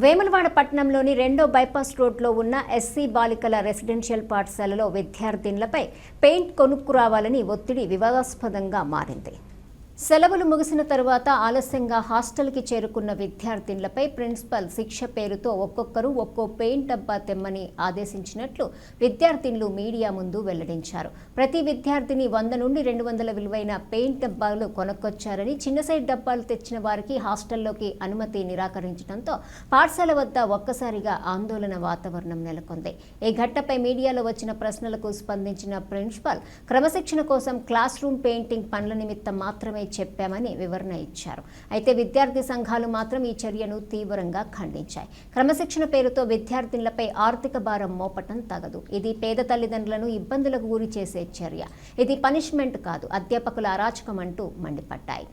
వేములవాడ పట్టణంలోని రెండో బైపాస్ రోడ్లో ఉన్న ఎస్సీ బాలికల రెసిడెన్షియల్ పాఠశాలలో విద్యార్థినులపై పెయింట్ కొనుక్కురావాలని ఒత్తిడి వివాదాస్పదంగా మారింది. సెలవులు ముగిసిన తరువాత ఆలస్యంగా హాస్టల్కి చేరుకున్న విద్యార్థినులపై ప్రిన్సిపల్ శిక్ష పేరుతో ఒక్కొక్కరు ఒక్కో పెయింట్ డబ్బా తెమ్మని ఆదేశించినట్లు విద్యార్థినులు మీడియా ముందు వెల్లడించారు. ప్రతి విద్యార్థిని 100 నుండి 200 విలువైన పెయింట్ డబ్బాలు కొనుక్కొచ్చారని, చిన్న సైజ్ డబ్బాలు తెచ్చిన వారికి హాస్టల్లోకి అనుమతి నిరాకరించడంతో పాఠశాల వద్ద ఒక్కసారిగా ఆందోళన వాతావరణం నెలకొంది. ఈ ఘట్టపై మీడియాలో వచ్చిన ప్రశ్నలకు స్పందించిన ప్రిన్సిపల్ క్రమశిక్షణ కోసం క్లాస్ రూమ్ పెయింటింగ్ పనుల నిమిత్తం మాత్రమే చెప్పామని వివరణ ఇచ్చారు. అయితే విద్యార్థి సంఘాలు మాత్రం ఈ చర్యను తీవ్రంగా ఖండించాయి. క్రమశిక్షణ పేరుతో విద్యార్థినులపై ఆర్థిక భారం మోపటం తగదు. ఇది పేద తల్లిదండ్రులను ఇబ్బందులకు గురి చేసే చర్య. ఇది పనిష్మెంట్ కాదు, అధ్యాపకుల అరాచకం అంటూ మండిపడ్డాయి.